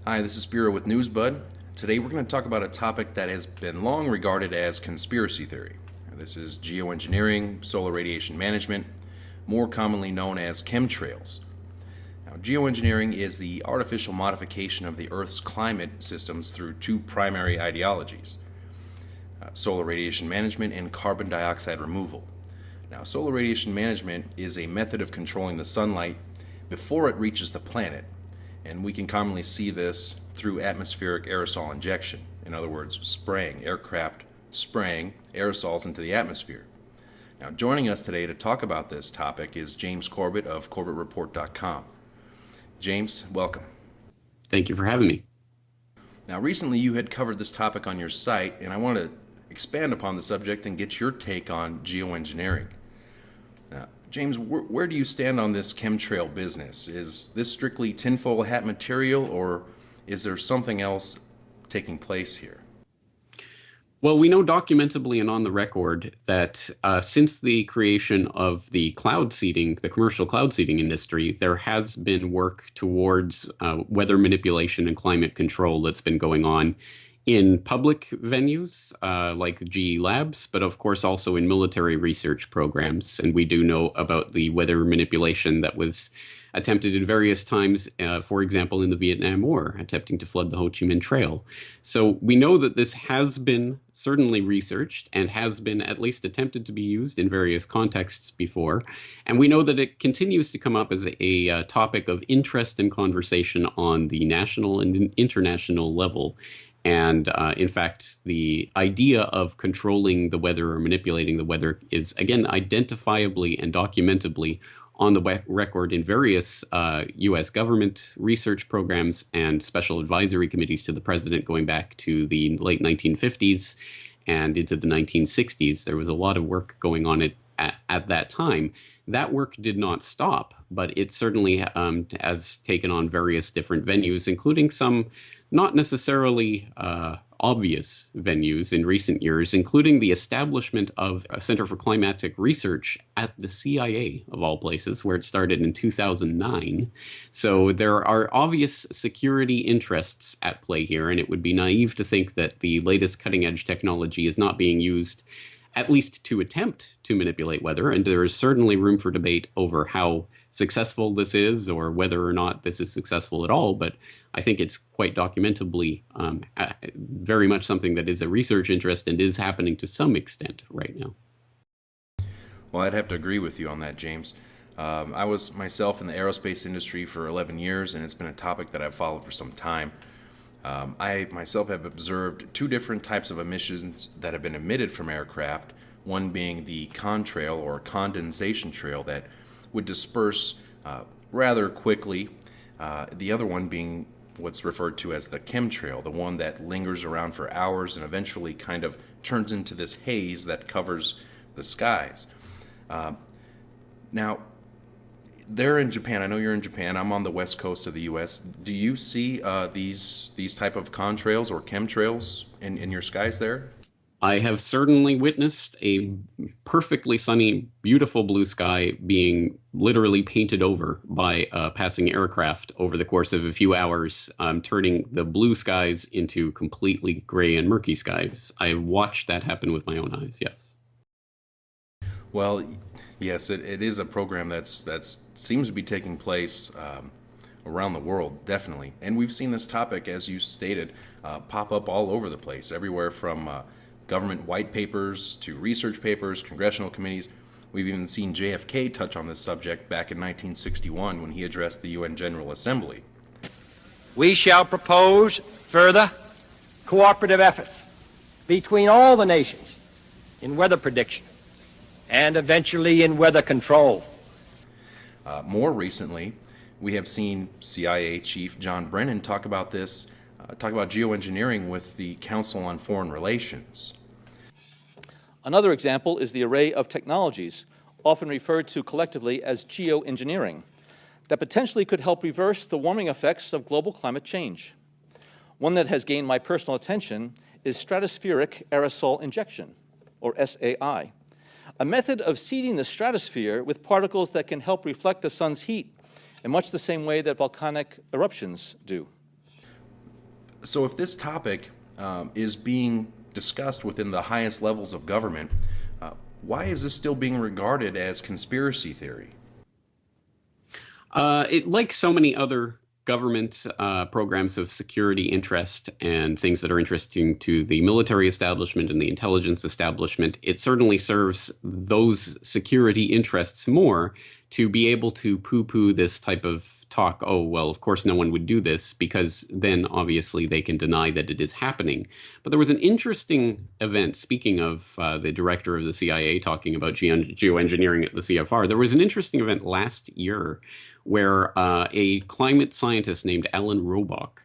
Hi, this is Spiro with NewsBud. Today we're going to talk about a topic that has been long regarded as conspiracy theory. This is geoengineering, solar radiation management, more commonly known as chemtrails. Now, geoengineering is the artificial modification of the Earth's climate systems through two primary ideologies, solar radiation management and carbon dioxide removal. Now, solar radiation management is a method of controlling the sunlight before it reaches the planet. And we can commonly see this through atmospheric aerosol injection. In other words, aircraft spraying aerosols into the atmosphere. Now, joining us today to talk about this topic is James Corbett of CorbettReport.com. James, welcome. Thank you for having me. Now, recently you had covered this topic on your site, and I want to expand upon the subject and get your take on geoengineering. Now, James, where do you stand on this chemtrail business? Is this strictly tinfoil hat material, or is there something else taking place here? Well, we know documentably and on the record that since the creation of the commercial cloud seeding industry, there has been work towards weather manipulation and climate control that's been going on in public venues like GE Labs, but of course also in military research programs. And we do know about the weather manipulation that was attempted at various times, for example, in the Vietnam War, attempting to flood the Ho Chi Minh Trail. So we know that this has been certainly researched and has been at least attempted to be used in various contexts before. And we know that it continues to come up as a topic of interest and conversation on the national and international level. And in fact, the idea of controlling the weather or manipulating the weather is, again, identifiably and documentably on the record in various U.S. government research programs and special advisory committees to the president going back to the late 1950s and into the 1960s. There was a lot of work going on at that time. That work did not stop, but it certainly has taken on various different venues, including some not necessarily obvious venues in recent years, including the establishment of a Center for Climatic Research at the CIA, of all places, where it started in 2009. So there are obvious security interests at play here, and it would be naive to think that the latest cutting-edge technology is not being used at least to attempt to manipulate weather, and there is certainly room for debate over how successful this is or whether or not this is successful at all, but I think it's quite documentably very much something that is a research interest and is happening to some extent right now. Well, I'd have to agree with you on that, James. I was myself in the aerospace industry for 11 years, and it's been a topic that I've followed for some time. I myself have observed two different types of emissions that have been emitted from aircraft, one being the contrail or condensation trail that would disperse rather quickly, the other one being what's referred to as the chemtrail, the one that lingers around for hours and eventually kind of turns into this haze that covers the skies. Now, they're in Japan. I know you're in Japan. I'm on the west coast of the U.S. Do you see these type of contrails or chemtrails in your skies there? I have certainly witnessed a perfectly sunny, beautiful blue sky being literally painted over by a passing aircraft over the course of a few hours, turning the blue skies into completely gray and murky skies. I've watched that happen with my own eyes, yes. Well, yes, it is a program that seems to be taking place around the world, definitely. And we've seen this topic, as you stated, pop up all over the place, everywhere from government white papers to research papers, congressional committees. We've even seen JFK touch on this subject back in 1961 when he addressed the UN General Assembly. We shall propose further cooperative efforts between all the nations in weather prediction and eventually in weather control. More recently, we have seen CIA Chief John Brennan talk about geoengineering with the Council on Foreign Relations. Another example is the array of technologies, often referred to collectively as geoengineering, that potentially could help reverse the warming effects of global climate change. One that has gained my personal attention is stratospheric aerosol injection, or SAI, a method of seeding the stratosphere with particles that can help reflect the sun's heat in much the same way that volcanic eruptions do. So if this topic is being discussed within the highest levels of government, why is this still being regarded as conspiracy theory? Like so many other government programs of security interest and things that are interesting to the military establishment and the intelligence establishment, it certainly serves those security interests more to be able to poo-poo this type of talk. Oh, well, of course no one would do this, because then obviously they can deny that it is happening. But there was an interesting event, speaking of the director of the CIA talking about geoengineering at the CFR, there was an interesting event last year where a climate scientist named Alan Robock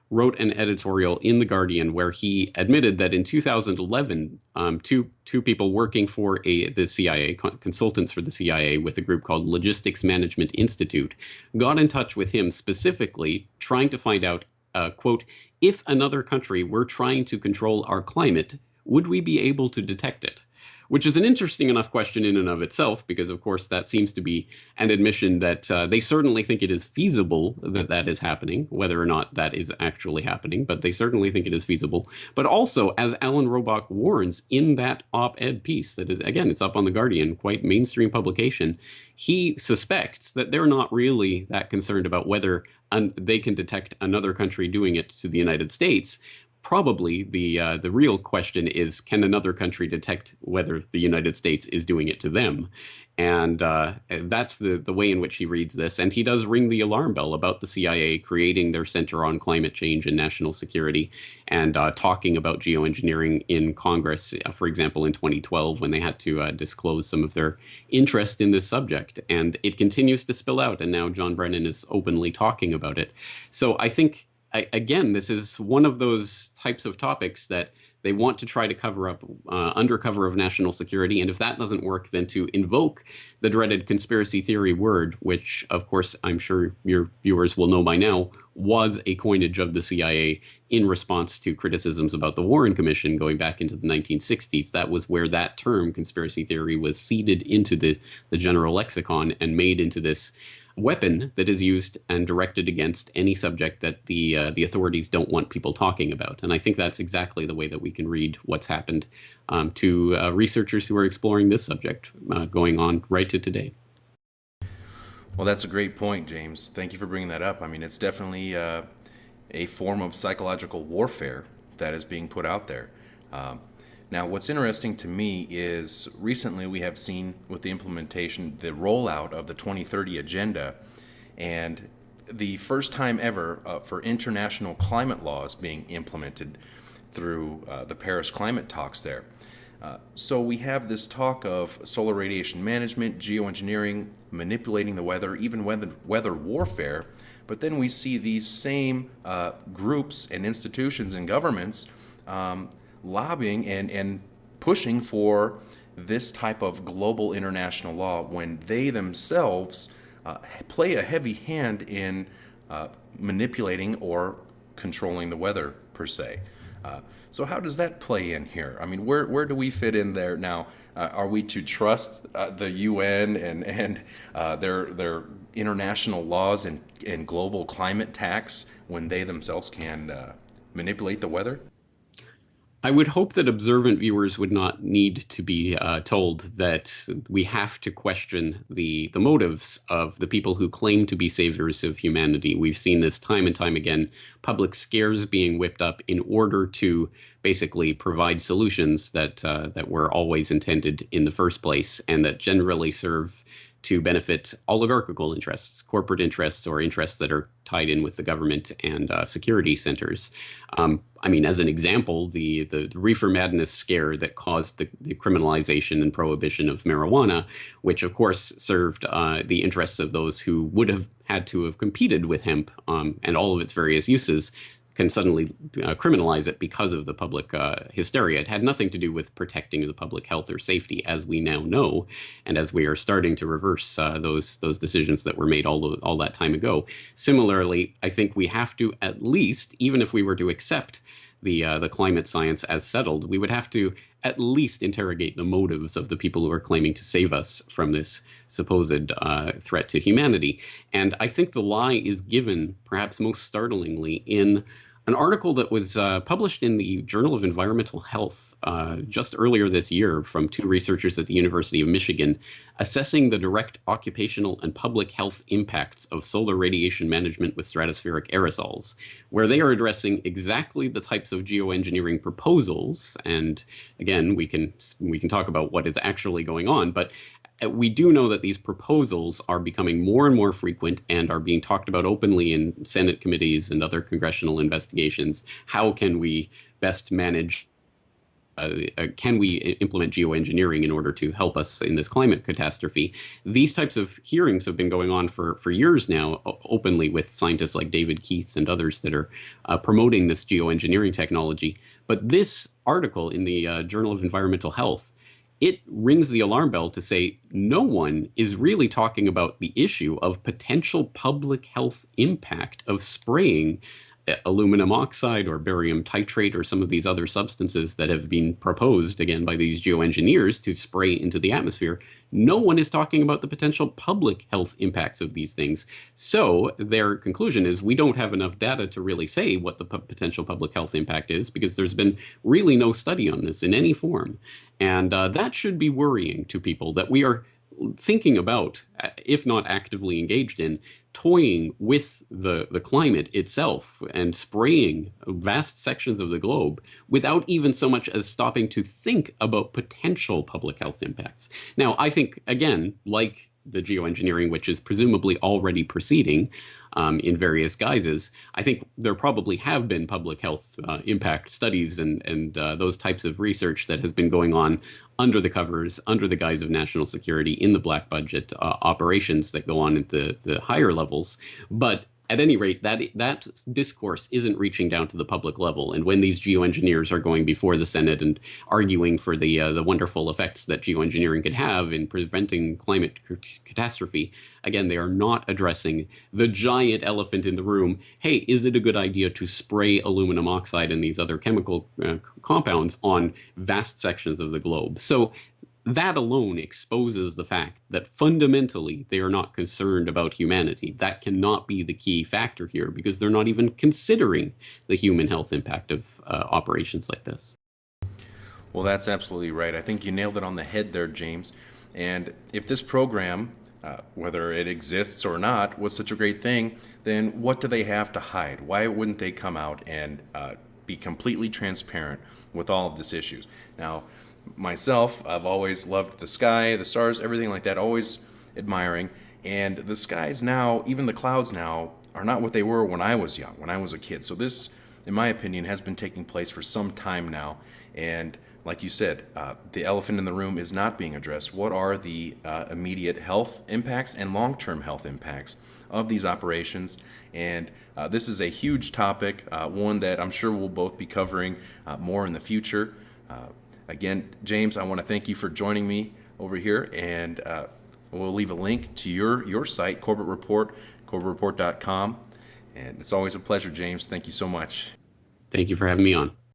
wrote an editorial in The Guardian where he admitted that in 2011, two people working for the CIA, consultants for the CIA with a group called Logistics Management Institute, got in touch with him specifically trying to find out, quote, if another country were trying to control our climate, would we be able to detect it? Which is an interesting enough question in and of itself, because of course that seems to be an admission that they certainly think it is feasible that that is happening, whether or not that is actually happening, but they certainly think it is feasible. But also, as Alan Robock warns in that op-ed piece that is, again, it's up on The Guardian, quite mainstream publication, he suspects that they're not really that concerned about whether they can detect another country doing it to the United States. Probably the real question is, can another country detect whether the United States is doing it to them? And that's the way in which he reads this. And he does ring the alarm bell about the CIA creating their Center on Climate Change and National Security and talking about geoengineering in Congress, for example, in 2012, when they had to disclose some of their interest in this subject. And it continues to spill out. And now John Brennan is openly talking about it. So I think, again, this is one of those types of topics that they want to try to cover up under cover of national security. And if that doesn't work, then to invoke the dreaded conspiracy theory word, which, of course, I'm sure your viewers will know by now, was a coinage of the CIA in response to criticisms about the Warren Commission going back into the 1960s. That was where that term, conspiracy theory, was seeded into the general lexicon and made into this weapon that is used and directed against any subject that the authorities don't want people talking about. And I think that's exactly the way that we can read what's happened to researchers who are exploring this subject going on right to today. Well, that's a great point, James. Thank you for bringing that up. I mean, it's definitely a form of psychological warfare that is being put out there. Now, what's interesting to me is recently we have seen with the implementation, the rollout of the 2030 Agenda, and the first time ever for international climate laws being implemented through the Paris climate talks there. So we have this talk of solar radiation management, geoengineering, manipulating the weather, even weather warfare, but then we see these same groups and institutions and governments lobbying and pushing for this type of global international law when they themselves play a heavy hand in manipulating or controlling the weather, per se. So how does that play in here? I mean, where do we fit in there now? Are we to trust the UN and their international laws and global climate tax when they themselves can manipulate the weather? I would hope that observant viewers would not need to be told that we have to question the motives of the people who claim to be saviors of humanity. We've seen this time and time again, public scares being whipped up in order to basically provide solutions that were always intended in the first place and that generally serve to benefit oligarchical interests, corporate interests, or interests that are tied in with the government and security centers. I mean, as an example, the reefer madness scare that caused the criminalization and prohibition of marijuana, which of course served the interests of those who would have had to have competed with hemp and all of its various uses, can suddenly criminalize it because of the public hysteria. It had nothing to do with protecting the public health or safety, as we now know, and as we are starting to reverse those decisions that were made all that time ago. Similarly, I think we have to at least, even if we were to accept the climate science as settled, we would have to at least interrogate the motives of the people who are claiming to save us from this supposed threat to humanity. And I think the lie is given, perhaps most startlingly, in an article that was published in the Journal of Environmental Health just earlier this year from two researchers at the University of Michigan, assessing the direct occupational and public health impacts of solar radiation management with stratospheric aerosols, where they are addressing exactly the types of geoengineering proposals. And again, we can talk about what is actually going on, but we do know that these proposals are becoming more and more frequent and are being talked about openly in Senate committees and other congressional investigations. How can we best manage? Can we implement geoengineering in order to help us in this climate catastrophe? These types of hearings have been going on for years now, openly, with scientists like David Keith and others that are promoting this geoengineering technology. But this article in the Journal of Environmental Health, it rings the alarm bell to say no one is really talking about the issue of potential public health impact of spraying aluminum oxide or barium titrate or some of these other substances that have been proposed, again, by these geoengineers to spray into the atmosphere. No one is talking about the potential public health impacts of these things. So their conclusion is we don't have enough data to really say what the potential public health impact is, because there's been really no study on this in any form. And that should be worrying to people, that we are thinking about, if not actively engaged in, toying with the climate itself and spraying vast sections of the globe without even so much as stopping to think about potential public health impacts. Now, I think, again, like the geoengineering, which is presumably already proceeding in various guises, I think there probably have been public health impact studies and those types of research that has been going on under the covers, under the guise of national security, in the black budget operations that go on at the higher levels. But at any rate, that discourse isn't reaching down to the public level. And when these geoengineers are going before the Senate and arguing for the wonderful effects that geoengineering could have in preventing climate catastrophe, again, they are not addressing the giant elephant in the room. Hey, is it a good idea to spray aluminum oxide and these other chemical compounds on vast sections of the globe? So that alone exposes the fact that fundamentally they are not concerned about humanity. That cannot be the key factor here, because they're not even considering the human health impact of operations like this. Well, that's absolutely right. I think you nailed it on the head there, James. And if this program, whether it exists or not, was such a great thing, then what do they have to hide? Why wouldn't they come out and be completely transparent with all of these issues? Now, myself, I've always loved the sky, the stars, everything like that, always admiring. And the skies now, even the clouds now, are not what they were when I was young, when I was a kid. So this, in my opinion, has been taking place for some time now. And like you said, the elephant in the room is not being addressed. What are the immediate health impacts and long-term health impacts of these operations? And this is a huge topic, one that I'm sure we'll both be covering more in the future. Again, James, I want to thank you for joining me over here, and we'll leave a link to your site, Corbett Report, corbettreport.com. And it's always a pleasure, James. Thank you so much. Thank you for having me on.